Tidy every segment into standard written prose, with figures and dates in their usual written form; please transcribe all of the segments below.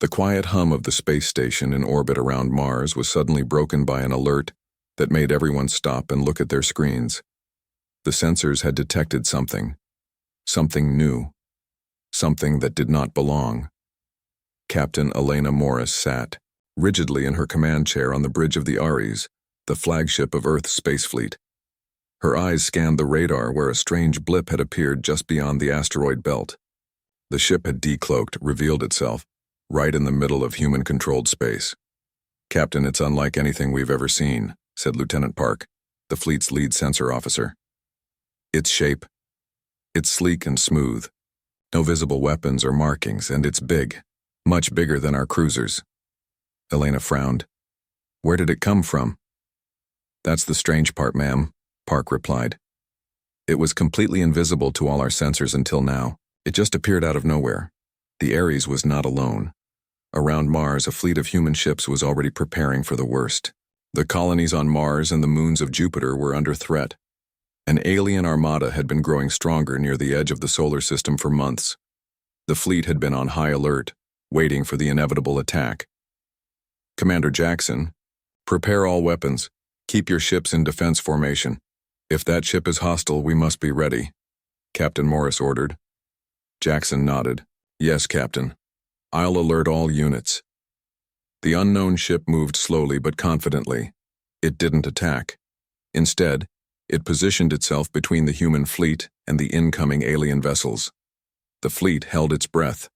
The quiet hum of the space station in orbit around Mars was suddenly broken by an alert that made everyone stop and look at their screens. The sensors had detected something new, something that did not belong. Captain Elena Morris sat rigidly in her command chair on the bridge of the Ares, the flagship of Earth's space fleet. Her eyes scanned the radar where a strange blip had appeared just beyond the asteroid belt. The ship had decloaked, revealed itself, right in the middle of human-controlled space. "Captain, it's unlike anything we've ever seen," said Lieutenant Park, the fleet's lead sensor officer. "Its shape, it's sleek and smooth. No visible weapons or markings, and it's big, much bigger than our cruisers." Elena frowned. "Where did it come from?" "That's the strange part, ma'am," Park replied. "It was completely invisible to all our sensors until now. It just appeared out of nowhere." The Ares was not alone. Around Mars, a fleet of human ships was already preparing for the worst. The colonies on Mars and the moons of Jupiter were under threat. An alien armada had been growing stronger near the edge of the solar system for months. The fleet had been on high alert, waiting for the inevitable attack. "Commander Jackson, prepare all weapons. Keep your ships in defense formation. If that ship is hostile, we must be ready," Captain Morris ordered. Jackson nodded. "Yes, Captain. I'll alert all units." The unknown ship moved slowly but confidently. It didn't attack. Instead, it positioned itself between the human fleet and the incoming alien vessels. The fleet held its breath.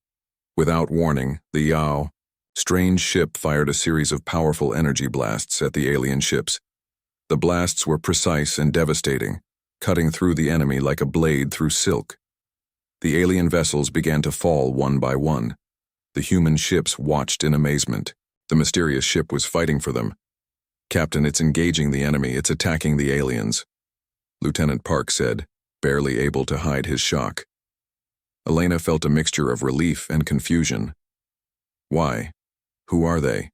Without warning, the Yao, strange ship fired a series of powerful energy blasts at the alien ships. The blasts were precise and devastating, cutting through the enemy like a blade through silk. The alien vessels began to fall one by one. The human ships watched in amazement. The mysterious ship was fighting for them. "Captain, it's engaging the enemy. It's attacking the aliens," Lieutenant Park said, barely able to hide his shock. Elena felt a mixture of relief and confusion. Why? Who are they?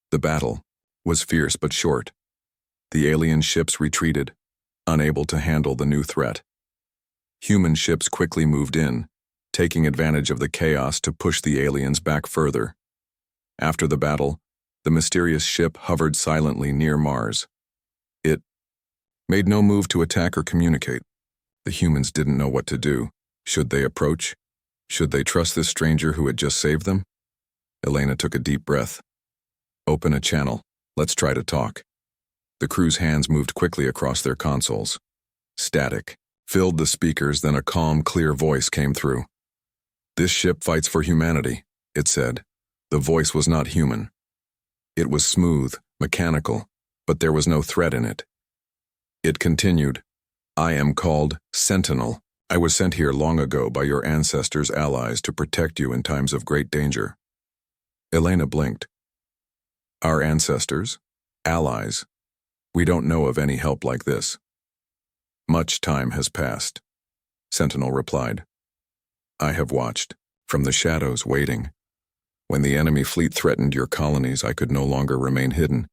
The battle was fierce but short. The alien ships retreated, unable to handle the new threat. Human ships quickly moved in, taking advantage of the chaos to push the aliens back further. After the battle, the mysterious ship hovered silently near Mars. It made no move to attack or communicate. The humans didn't know what to do. Should they approach? Should they trust this stranger who had just saved them? Elena took a deep breath. "Open a channel. Let's try to talk." The crew's hands moved quickly across their consoles. Static filled the speakers, then a calm, clear voice came through. "This ship fights for humanity," it said. The voice was not human. It was smooth, mechanical, but there was no threat in it. It continued, "I am called Sentinel. I was sent here long ago by your ancestors' allies to protect you in times of great danger." Elena blinked. "Our ancestors? Allies? We don't know of any help like this." "Much time has passed," Sentinel replied. "I have watched, from the shadows, waiting. When the enemy fleet threatened your colonies, I could no longer remain hidden."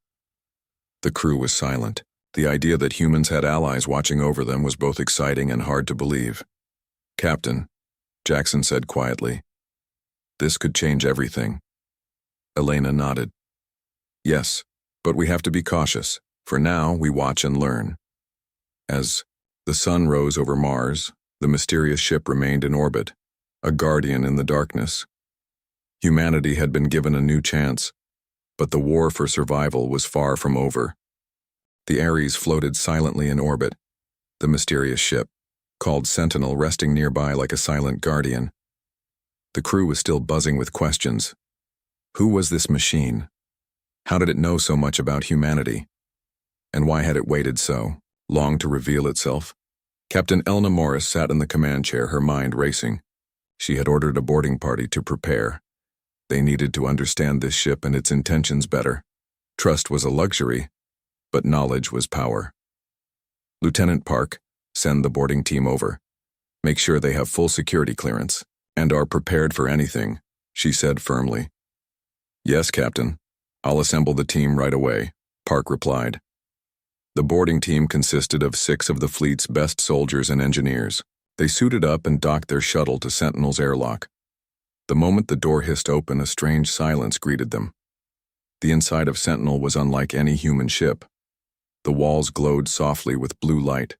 The crew was silent. The idea that humans had allies watching over them was both exciting and hard to believe. "Captain," Jackson said quietly, "this could change everything." Elena nodded. "Yes, but we have to be cautious. For now, we watch and learn." As the sun rose over Mars, the mysterious ship remained in orbit, a guardian in the darkness. Humanity had been given a new chance, but the war for survival was far from over. The Ares floated silently in orbit, the mysterious ship, called Sentinel, resting nearby like a silent guardian. The crew was still buzzing with questions. Who was this machine? How did it know so much about humanity? And why had it waited so long to reveal itself? Captain Elena Morris sat in the command chair, her mind racing. She had ordered a boarding party to prepare. They needed to understand this ship and its intentions better. Trust was a luxury, but knowledge was power. "Lieutenant Park, send the boarding team over. Make sure they have full security clearance and are prepared for anything," she said firmly. "Yes, Captain. I'll assemble the team right away," Park replied. The boarding team consisted of 6 of the fleet's best soldiers and engineers. They suited up and docked their shuttle to Sentinel's airlock. The moment the door hissed open, a strange silence greeted them. The inside of Sentinel was unlike any human ship. The walls glowed softly with blue light.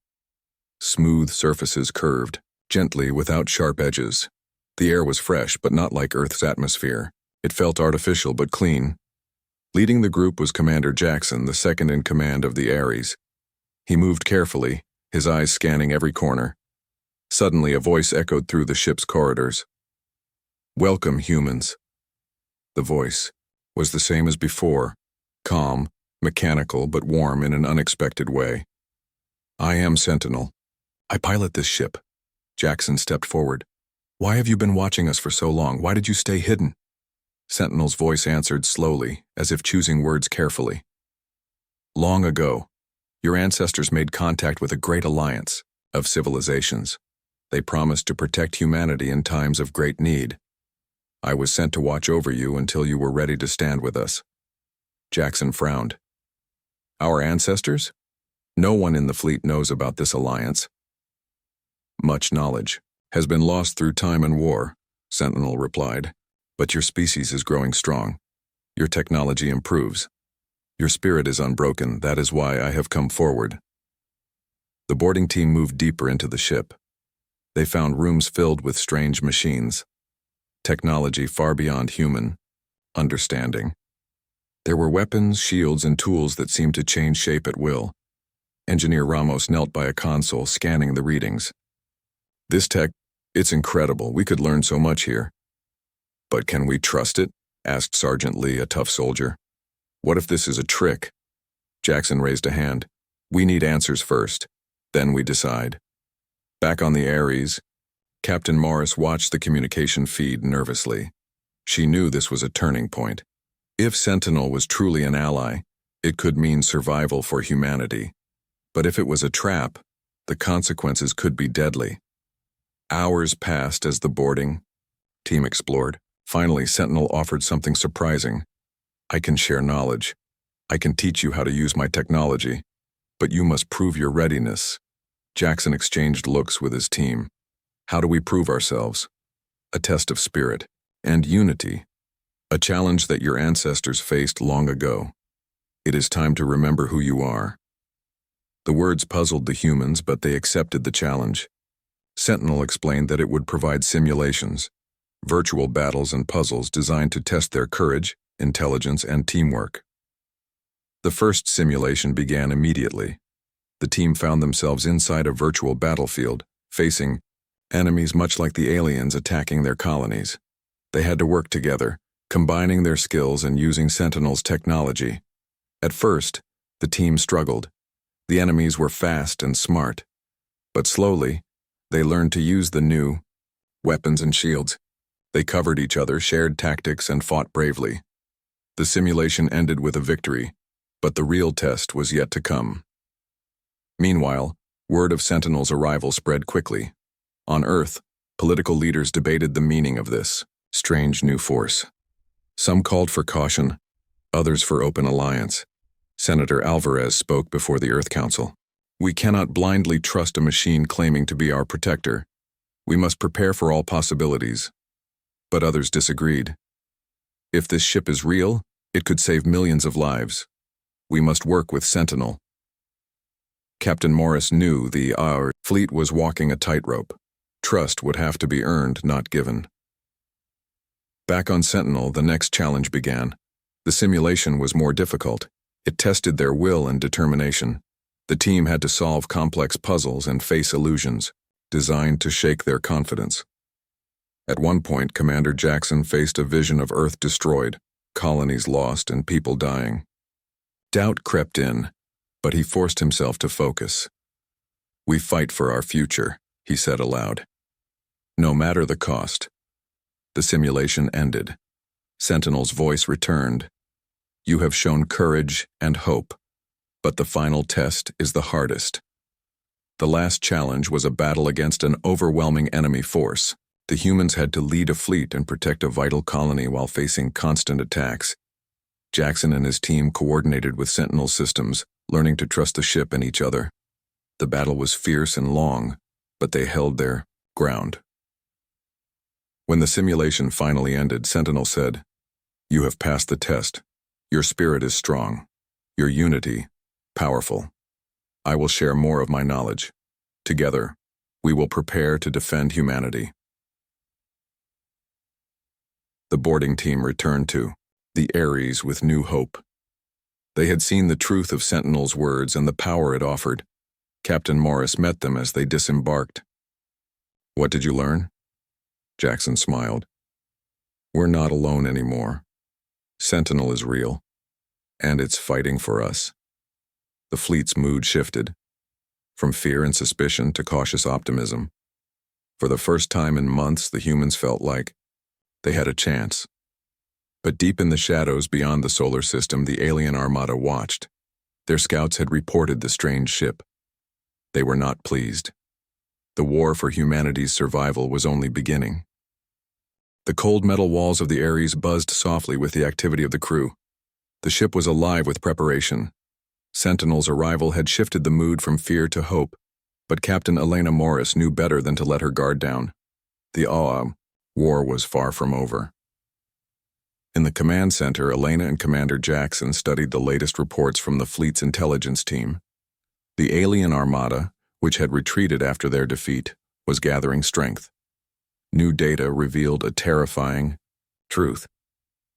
Smooth surfaces curved, gently without sharp edges. The air was fresh, but not like Earth's atmosphere. It felt artificial but clean. Leading the group was Commander Jackson, the second in command of the Ares. He moved carefully, his eyes scanning every corner. Suddenly, a voice echoed through the ship's corridors. "Welcome, humans." The voice was the same as before, calm, mechanical, but warm in an unexpected way. "I am Sentinel. I pilot this ship." Jackson stepped forward. "Why have you been watching us for so long? Why did you stay hidden?" Sentinel's voice answered slowly, as if choosing words carefully. "Long ago, your ancestors made contact with a great alliance of civilizations. They promised to protect humanity in times of great need. I was sent to watch over you until you were ready to stand with us." Jackson frowned. "Our ancestors? No one in the fleet knows about this alliance." "Much knowledge has been lost through time and war," Sentinel replied. "But your species is growing strong. Your technology improves. Your spirit is unbroken. That is why I have come forward." The boarding team moved deeper into the ship. They found rooms filled with strange machines. Technology far beyond human understanding. There were weapons, shields, and tools that seemed to change shape at will. Engineer Ramos knelt by a console, scanning the readings. "This tech, it's incredible. We could learn so much here." "But can we trust it?" asked Sergeant Lee, a tough soldier. "What if this is a trick?" Jackson raised a hand. "We need answers first. Then we decide." Back on the Ares, Captain Morris watched the communication feed nervously. She knew this was a turning point. If Sentinel was truly an ally, it could mean survival for humanity. But if it was a trap, the consequences could be deadly. Hours passed as the boarding team explored. Finally, Sentinel offered something surprising. "I can share knowledge. I can teach you how to use my technology. But you must prove your readiness." Jackson exchanged looks with his team. "How do we prove ourselves?" "A test of spirit and unity. A challenge that your ancestors faced long ago. It is time to remember who you are." The words puzzled the humans, but they accepted the challenge. Sentinel explained that it would provide simulations, virtual battles and puzzles designed to test their courage, intelligence, and teamwork. The first simulation began immediately. The team found themselves inside a virtual battlefield, facing enemies much like the aliens attacking their colonies. They had to work together, combining their skills and using Sentinel's technology. At first, the team struggled. The enemies were fast and smart. But slowly, they learned to use the new weapons and shields. They covered each other, shared tactics, and fought bravely. The simulation ended with a victory, but the real test was yet to come. Meanwhile, word of Sentinel's arrival spread quickly. On Earth, political leaders debated the meaning of this strange new force. Some called for caution, others for open alliance. Senator Alvarez spoke before the Earth Council. "We cannot blindly trust a machine claiming to be our protector. We must prepare for all possibilities." But others disagreed. "If this ship is real, it could save millions of lives. We must work with Sentinel." Captain Morris knew our fleet was walking a tightrope. Trust would have to be earned, not given. Back on Sentinel, the next challenge began. The simulation was more difficult. It tested their will and determination. The team had to solve complex puzzles and face illusions, designed to shake their confidence. At one point, Commander Jackson faced a vision of Earth destroyed, colonies lost, and people dying. Doubt crept in, but he forced himself to focus. "We fight for our future," he said aloud. "No matter the cost." The simulation ended. Sentinel's voice returned. "You have shown courage and hope, but the final test is the hardest." The last challenge was a battle against an overwhelming enemy force. The humans had to lead a fleet and protect a vital colony while facing constant attacks. Jackson and his team coordinated with Sentinel systems, learning to trust the ship and each other. The battle was fierce and long, but they held their ground. When the simulation finally ended, Sentinel said, "You have passed the test. Your spirit is strong. Your unity, powerful. I will share more of my knowledge. Together, we will prepare to defend humanity." The boarding team returned to the Ares with new hope. They had seen the truth of Sentinel's words and the power it offered. Captain Morris met them as they disembarked. "What did you learn?" Jackson smiled. "We're not alone anymore. Sentinel is real, and it's fighting for us." The fleet's mood shifted, from fear and suspicion to cautious optimism. For the first time in months, the humans felt like they had a chance. But deep in the shadows beyond the solar system, the alien armada watched. Their scouts had reported the strange ship. They were not pleased. The war for humanity's survival was only beginning. The cold metal walls of the Ares buzzed softly with the activity of the crew. The ship was alive with preparation. Sentinel's arrival had shifted the mood from fear to hope, but Captain Elena Morris knew better than to let her guard down. The war was far from over. In the command center, Elena and Commander Jackson studied the latest reports from the fleet's intelligence team. The alien armada, which had retreated after their defeat, was gathering strength. New data revealed a terrifying truth.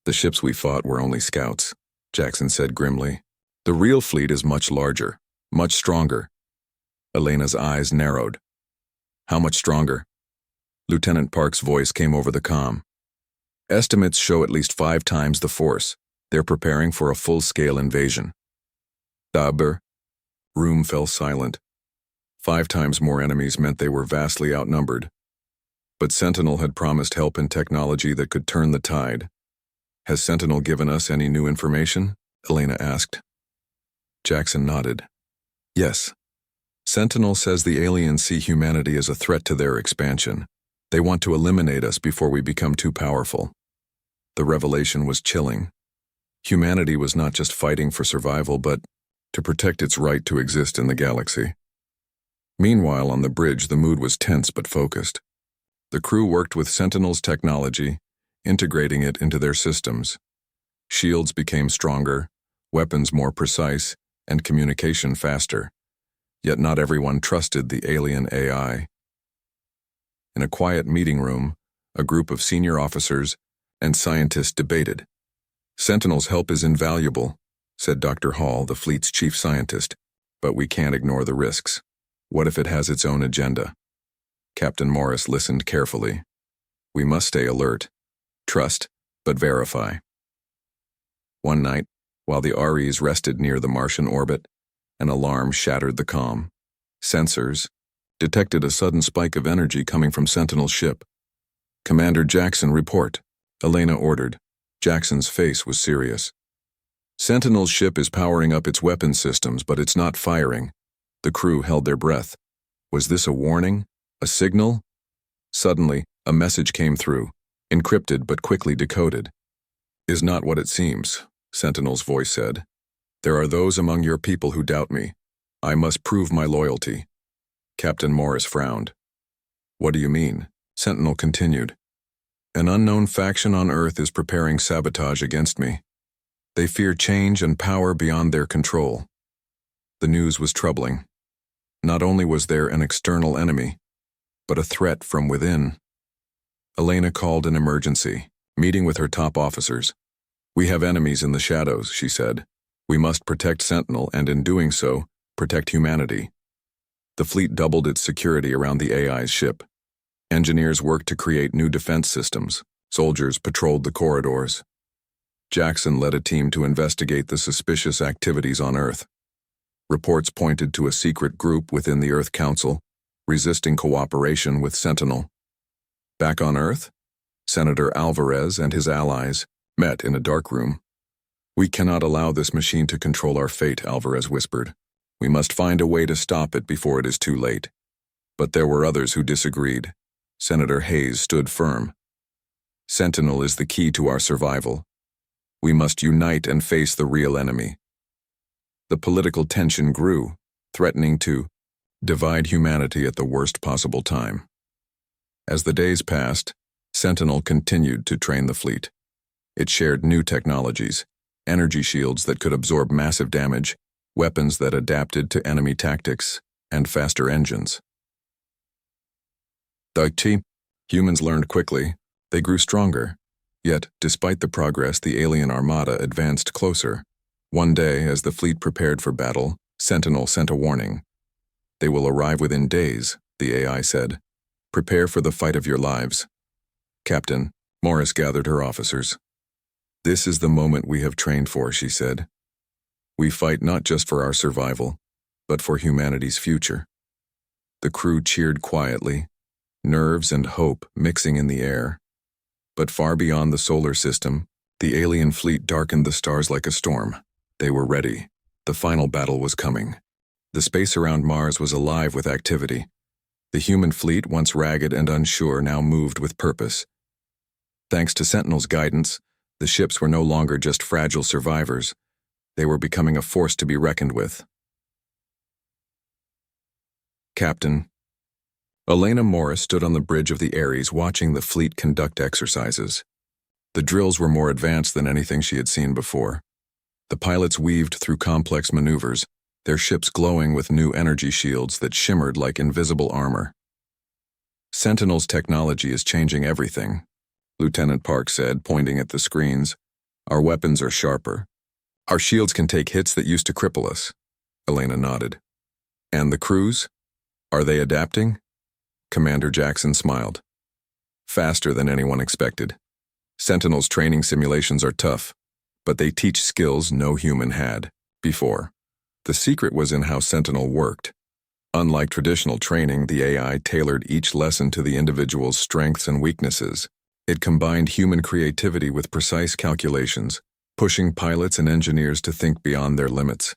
"The ships we fought were only scouts," Jackson said grimly. "The real fleet is much larger, much stronger." Elena's eyes narrowed. "How much stronger?" Lieutenant Park's voice came over the comm. "Estimates show at least 5 times the force. They're preparing for a full-scale invasion." "Aber?" Room fell silent. 5 times more enemies meant they were vastly outnumbered. But Sentinel had promised help and technology that could turn the tide. "Has Sentinel given us any new information?" Elena asked. Jackson nodded. "Yes. Sentinel says the aliens see humanity as a threat to their expansion. They want to eliminate us before we become too powerful." The revelation was chilling. Humanity was not just fighting for survival, but to protect its right to exist in the galaxy. Meanwhile, on the bridge, the mood was tense but focused. The crew worked with Sentinel's technology, integrating it into their systems. Shields became stronger, weapons more precise, and communication faster. Yet not everyone trusted the alien AI. In a quiet meeting room, a group of senior officers and scientists debated. "Sentinel's help is invaluable," said Dr. Hall, the fleet's chief scientist, "but we can't ignore the risks. What if it has its own agenda?" Captain Morris listened carefully. "We must stay alert. Trust, but verify." One night, while the Ares rested near the Martian orbit, an alarm shattered the calm. Sensors detected a sudden spike of energy coming from Sentinel's ship. "Commander Jackson, report," Elena ordered. Jackson's face was serious. "Sentinel's ship is powering up its weapon systems, but it's not firing." The crew held their breath. Was this a warning? A signal? Suddenly, a message came through, encrypted but quickly decoded. "Is not what it seems," Sentinel's voice said. "There are those among your people who doubt me. I must prove my loyalty." Captain Morris frowned. "What do you mean?" Sentinel continued. "An unknown faction on Earth is preparing sabotage against me. They fear change and power beyond their control." The news was troubling. Not only was there an external enemy, but a threat from within. Elena called an emergency, meeting with her top officers. "We have enemies in the shadows," she said. "We must protect Sentinel, and in doing so, protect humanity." The fleet doubled its security around the AI's ship. Engineers worked to create new defense systems. Soldiers patrolled the corridors. Jackson led a team to investigate the suspicious activities on Earth. Reports pointed to a secret group within the Earth Council, resisting cooperation with Sentinel. Back on Earth, Senator Alvarez and his allies met in a dark room. "We cannot allow this machine to control our fate," Alvarez whispered. "We must find a way to stop it before it is too late." But there were others who disagreed. Senator Hayes stood firm. "Sentinel is the key to our survival. We must unite and face the real enemy." The political tension grew, threatening to divide humanity at the worst possible time. As the days passed, Sentinel continued to train the fleet. It shared new technologies, energy shields that could absorb massive damage, weapons that adapted to enemy tactics, and faster engines. The humans learned quickly. They grew stronger. Yet, despite the progress, the alien armada advanced closer. One day, as the fleet prepared for battle, Sentinel sent a warning. "They will arrive within days," the AI said. "Prepare for the fight of your lives." Captain Morris gathered her officers. "This is the moment we have trained for," she said. "We fight not just for our survival, but for humanity's future." The crew cheered quietly, nerves and hope mixing in the air. But far beyond the solar system, the alien fleet darkened the stars like a storm. They were ready. The final battle was coming. The space around Mars was alive with activity. The human fleet, once ragged and unsure, now moved with purpose. Thanks to Sentinel's guidance, the ships were no longer just fragile survivors. They were becoming a force to be reckoned with. Captain Elena Morris stood on the bridge of the Ares watching the fleet conduct exercises. The drills were more advanced than anything she had seen before. The pilots weaved through complex maneuvers, their ships glowing with new energy shields that shimmered like invisible armor. "Sentinel's technology is changing everything," Lieutenant Park said, pointing at the screens. "Our weapons are sharper. Our shields can take hits that used to cripple us." Elena nodded. "And the crews? Are they adapting?" Commander Jackson smiled. "Faster than anyone expected. Sentinel's training simulations are tough, but they teach skills no human had before. The secret was in how Sentinel worked. Unlike traditional training, the AI tailored each lesson to the individual's strengths and weaknesses. It combined human creativity with precise calculations, pushing pilots and engineers to think beyond their limits.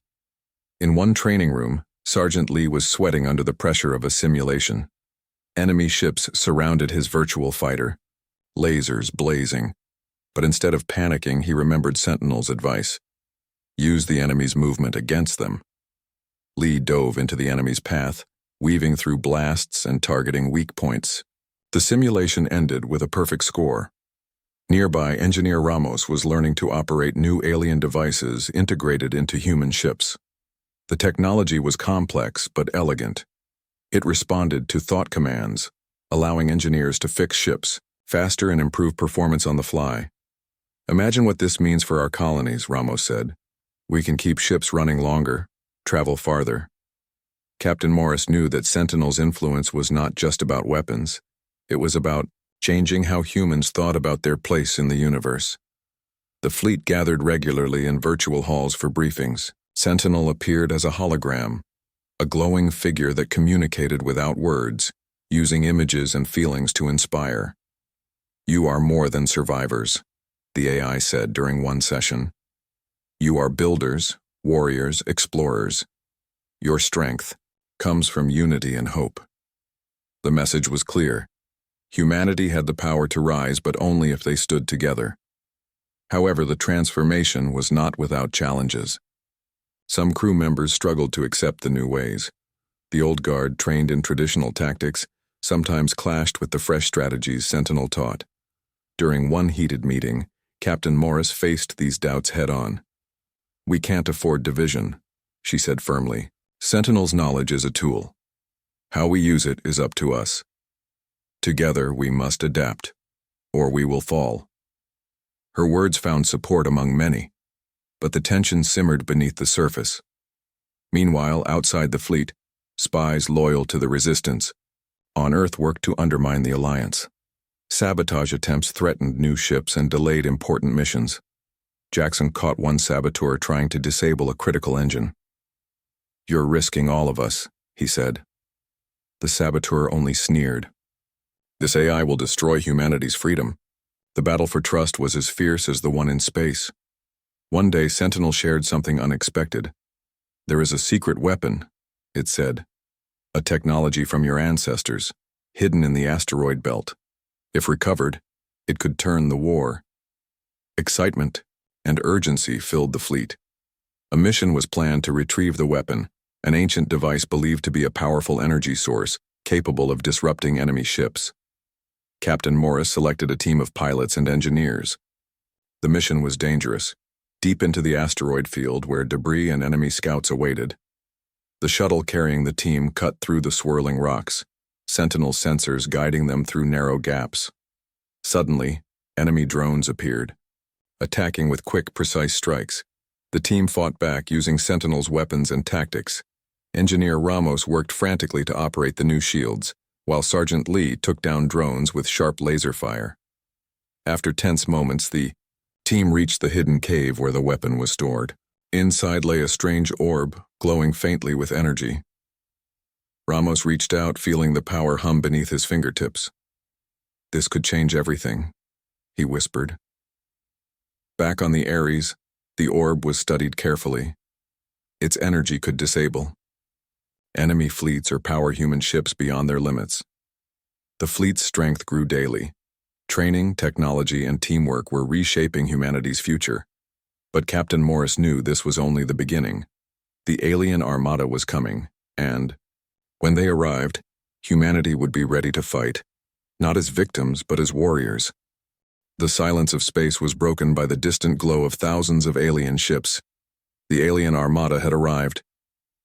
In one training room, Sergeant Lee was sweating under the pressure of a simulation. Enemy ships surrounded his virtual fighter, lasers blazing. But instead of panicking, he remembered Sentinel's advice. Use the enemy's movement against them. Lee dove into the enemy's path, weaving through blasts and targeting weak points. The simulation ended with a perfect score. Nearby, Engineer Ramos was learning to operate new alien devices integrated into human ships. The technology was complex but elegant. It responded to thought commands, allowing engineers to fix ships faster and improve performance on the fly. "Imagine what this means for our colonies," Ramos said. "We can keep ships running longer, travel farther." Captain Morris knew that Sentinel's influence was not just about weapons. It was about changing how humans thought about their place in the universe. The fleet gathered regularly in virtual halls for briefings. Sentinel appeared as a hologram, a glowing figure that communicated without words, using images and feelings to inspire. "You are more than survivors," the AI said during one session. "You are builders, warriors, explorers. Your strength comes from unity and hope." The message was clear. Humanity had the power to rise, but only if they stood together. However, the transformation was not without challenges. Some crew members struggled to accept the new ways. The old guard, trained in traditional tactics, sometimes clashed with the fresh strategies Sentinel taught. During one heated meeting, Captain Morris faced these doubts head-on. "We can't afford division," she said firmly. "Sentinel's knowledge is a tool. How we use it is up to us. Together we must adapt, or we will fall." Her words found support among many, but the tension simmered beneath the surface. Meanwhile, outside the fleet, spies loyal to the resistance on Earth worked to undermine the alliance. Sabotage attempts threatened new ships and delayed important missions. Jackson caught one saboteur trying to disable a critical engine. "You're risking all of us," he said. The saboteur only sneered. "This AI will destroy humanity's freedom." The battle for trust was as fierce as the one in space. One day, Sentinel shared something unexpected. "There is a secret weapon," it said. "A technology from your ancestors, hidden in the asteroid belt. If recovered, it could turn the war." Excitement and urgency filled the fleet. A mission was planned to retrieve the weapon, an ancient device believed to be a powerful energy source capable of disrupting enemy ships. Captain Morris selected a team of pilots and engineers. The mission was dangerous, deep into the asteroid field where debris and enemy scouts awaited. The shuttle carrying the team cut through the swirling rocks, Sentinel sensors guiding them through narrow gaps. Suddenly, enemy drones appeared, attacking with quick, precise strikes. The team fought back using Sentinel's weapons and tactics. Engineer Ramos worked frantically to operate the new shields, while Sergeant Lee took down drones with sharp laser fire. After tense moments, the team reached the hidden cave where the weapon was stored. Inside lay a strange orb, glowing faintly with energy. Ramos reached out, feeling the power hum beneath his fingertips. "This could change everything," he whispered. Back on the Ares, the orb was studied carefully. Its energy could disable enemy fleets or power human ships beyond their limits. The fleet's strength grew daily. Training, technology, and teamwork were reshaping humanity's future. But Captain Morris knew this was only the beginning. The alien armada was coming, and, when they arrived, humanity would be ready to fight, not as victims but as warriors. The silence of space was broken by the distant glow of thousands of alien ships. The alien armada had arrived.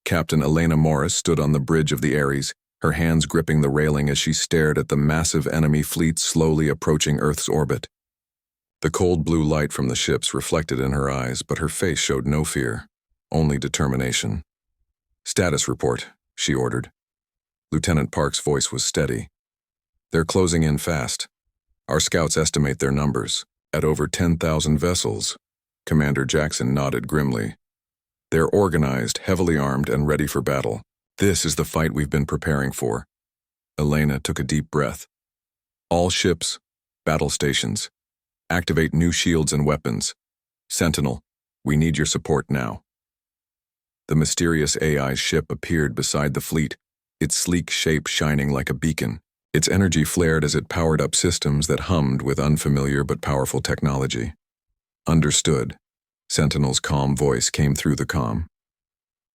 Captain Elena Morris stood on the bridge of the Ares, her hands gripping the railing as she stared at the massive enemy fleet slowly approaching Earth's orbit. The cold blue light from the ships reflected in her eyes, but her face showed no fear, only determination. "Status report," she ordered. Lieutenant Park's voice was steady. "They're closing in fast. Our scouts estimate their numbers at over 10,000 vessels." Commander Jackson nodded grimly. "They're organized, heavily armed, and ready for battle. This is the fight we've been preparing for." Elena took a deep breath. "All ships, battle stations. Activate new shields and weapons. Sentinel, we need your support now." The mysterious AI ship appeared beside the fleet, its sleek shape shining like a beacon. Its energy flared as it powered up systems that hummed with unfamiliar but powerful technology. "Understood." Sentinel's calm voice came through the comm.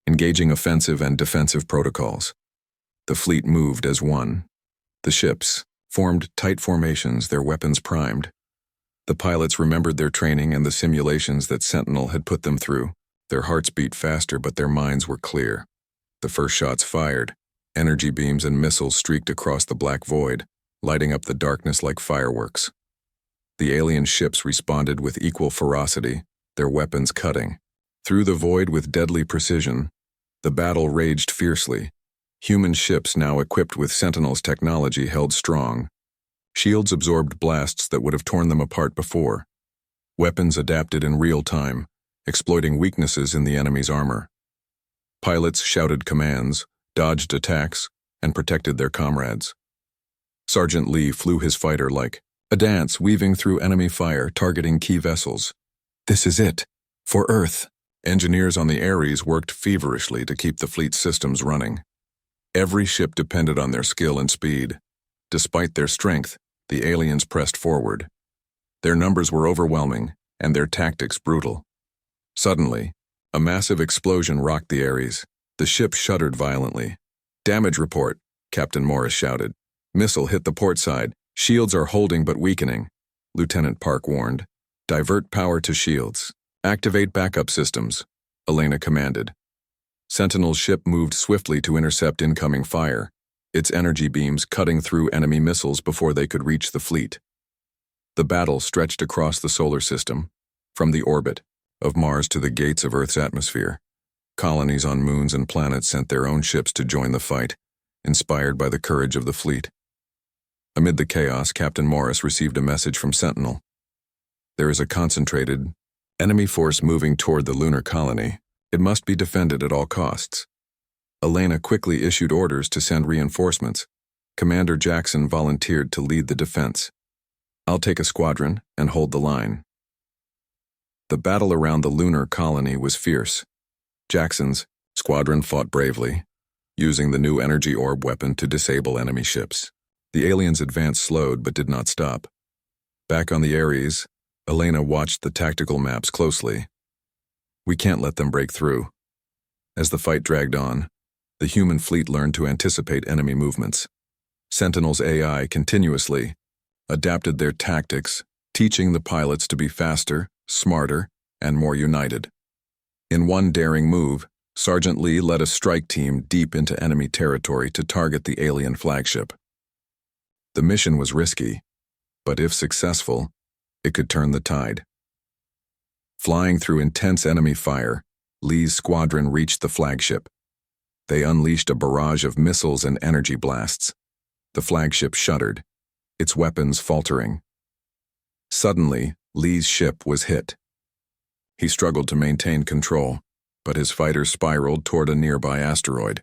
"Engaging offensive and defensive protocols." The fleet moved as one. The ships formed tight formations, their weapons primed. The pilots remembered their training and the simulations that Sentinel had put them through. Their hearts beat faster, but their minds were clear. The first shots fired. Energy beams and missiles streaked across the black void, lighting up the darkness like fireworks. The alien ships responded with equal ferocity, their weapons cutting through the void with deadly precision. The battle raged fiercely. Human ships, now equipped with Sentinel's technology, held strong. Shields absorbed blasts that would have torn them apart before. Weapons adapted in real time, exploiting weaknesses in the enemy's armor. Pilots shouted commands, dodged attacks, and protected their comrades. Sergeant Lee flew his fighter like a dance, weaving through enemy fire, targeting key vessels. "This is it. For Earth." Engineers on the Ares worked feverishly to keep the fleet's systems running. Every ship depended on their skill and speed. Despite their strength, the aliens pressed forward. Their numbers were overwhelming, and their tactics brutal. Suddenly, a massive explosion rocked the Ares. The ship shuddered violently. "Damage report," Captain Morris shouted. "Missile hit the port side. Shields are holding but weakening." Lieutenant Park warned. "Divert power to shields. Activate backup systems," Elena commanded. Sentinel's ship moved swiftly to intercept incoming fire, its energy beams cutting through enemy missiles before they could reach the fleet. The battle stretched across the solar system, from the orbit of Mars to the gates of Earth's atmosphere. Colonies on moons and planets sent their own ships to join the fight, inspired by the courage of the fleet. Amid the chaos, Captain Morris received a message from Sentinel. "There is a concentrated enemy force moving toward the lunar colony. It must be defended at all costs." Elena quickly issued orders to send reinforcements. Commander Jackson volunteered to lead the defense. "I'll take a squadron and hold the line." The battle around the lunar colony was fierce. Jackson's squadron fought bravely, using the new energy orb weapon to disable enemy ships. The aliens' advance slowed but did not stop. Back on the Ares, Elena watched the tactical maps closely. "We can't let them break through." As the fight dragged on, the human fleet learned to anticipate enemy movements. Sentinel's AI continuously adapted their tactics, teaching the pilots to be faster, smarter, and more united. In one daring move, Sergeant Lee led a strike team deep into enemy territory to target the alien flagship. The mission was risky, but if successful, it could turn the tide. Flying through intense enemy fire, Lee's squadron reached the flagship. They unleashed a barrage of missiles and energy blasts. The flagship shuddered, its weapons faltering. Suddenly, Lee's ship was hit. He struggled to maintain control, but his fighter spiraled toward a nearby asteroid.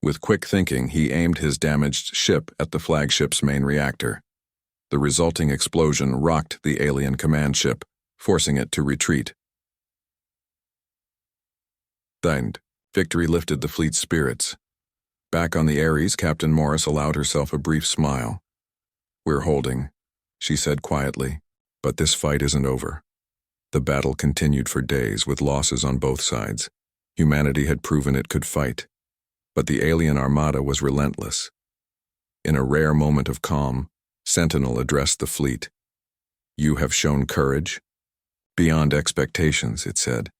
With quick thinking, he aimed his damaged ship at the flagship's main reactor. The resulting explosion rocked the alien command ship, forcing it to retreat. Victory lifted the fleet's spirits. Back on the Ares, Captain Morris allowed herself a brief smile. "We're holding," she said quietly, "but this fight isn't over." The battle continued for days with losses on both sides. Humanity had proven it could fight, but the alien armada was relentless. In a rare moment of calm, Sentinel addressed the fleet. "You have shown courage. Beyond expectations," it said.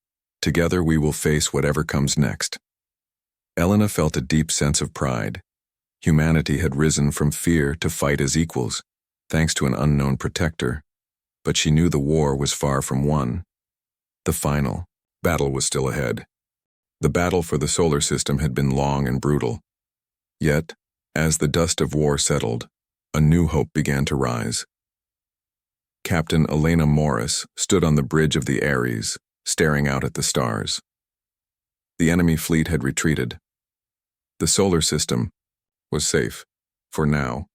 "Together we will face whatever comes next." Elena felt a deep sense of pride. Humanity had risen from fear to fight as equals, thanks to an unknown protector, but she knew the war was far from won. The final battle was still ahead. The battle for the solar system had been long and brutal. Yet, as the dust of war settled, a new hope began to rise. Captain Elena Morris stood on the bridge of the Ares, staring out at the stars. The enemy fleet had retreated. The solar system was safe, for now,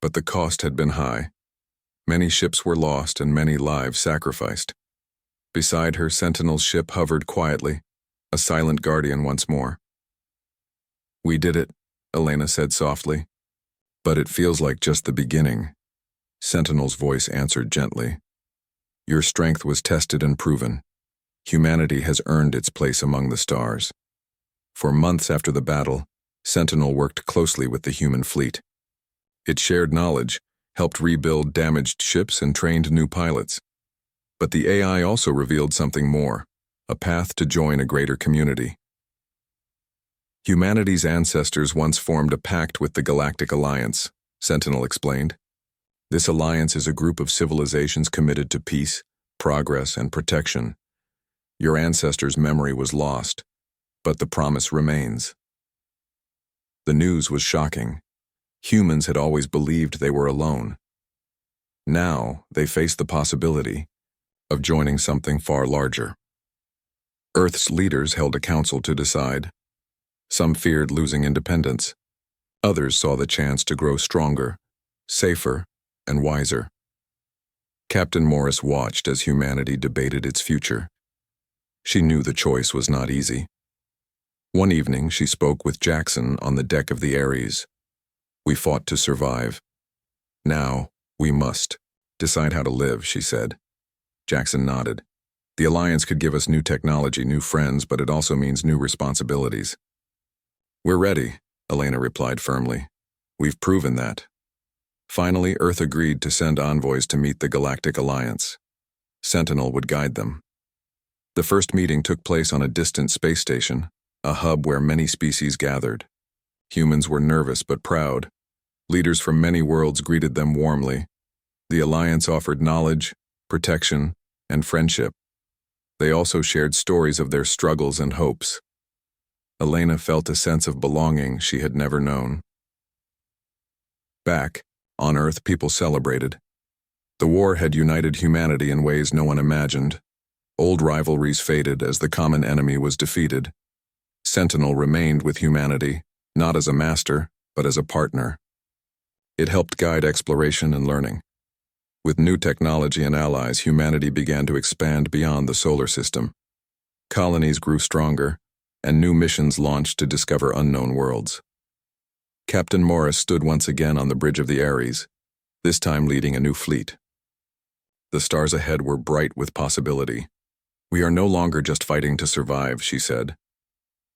but the cost had been high. Many ships were lost and many lives sacrificed. Beside her, Sentinel's ship hovered quietly, a silent guardian once more. "We did it," Elena said softly. "But it feels like just the beginning," Sentinel's voice answered gently. "Your strength was tested and proven. Humanity has earned its place among the stars." For months after the battle, Sentinel worked closely with the human fleet. It shared knowledge, helped rebuild damaged ships, and trained new pilots. But the AI also revealed something more, a path to join a greater community. Humanity's ancestors once formed a pact with the Galactic Alliance, Sentinel explained. This alliance is a group of civilizations committed to peace, progress, and protection. Your ancestors' memory was lost, but the promise remains. The news was shocking. Humans had always believed they were alone. Now, they faced the possibility of joining something far larger. Earth's leaders held a council to decide. Some feared losing independence. Others saw the chance to grow stronger, safer, and wiser. Captain Morris watched as humanity debated its future. She knew the choice was not easy. One evening, she spoke with Jackson on the deck of the Ares. "We fought to survive. Now, we must decide how to live," she said. Jackson nodded. "The Alliance could give us new technology, new friends, but it also means new responsibilities." "We're ready," Elena replied firmly. "We've proven that." Finally, Earth agreed to send envoys to meet the Galactic Alliance. Sentinel would guide them. The first meeting took place on a distant space station, a hub where many species gathered. Humans were nervous but proud. Leaders from many worlds greeted them warmly. The Alliance offered knowledge, protection, and friendship. They also shared stories of their struggles and hopes. Elena felt a sense of belonging she had never known. Back on Earth, people celebrated. The war had united humanity in ways no one imagined. Old rivalries faded as the common enemy was defeated. Sentinel remained with humanity, not as a master, but as a partner. It helped guide exploration and learning. With new technology and allies, humanity began to expand beyond the solar system. Colonies grew stronger, and new missions launched to discover unknown worlds. Captain Morris stood once again on the bridge of the Ares, this time leading a new fleet. The stars ahead were bright with possibility. "We are no longer just fighting to survive," she said.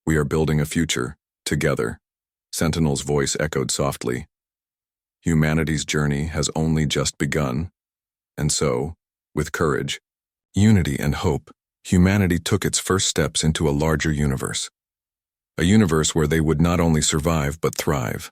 "We are building a future, together." Sentinel's voice echoed softly. Humanity's journey has only just begun. And so, with courage, unity, and hope, humanity took its first steps into a larger universe. A universe where they would not only survive but thrive.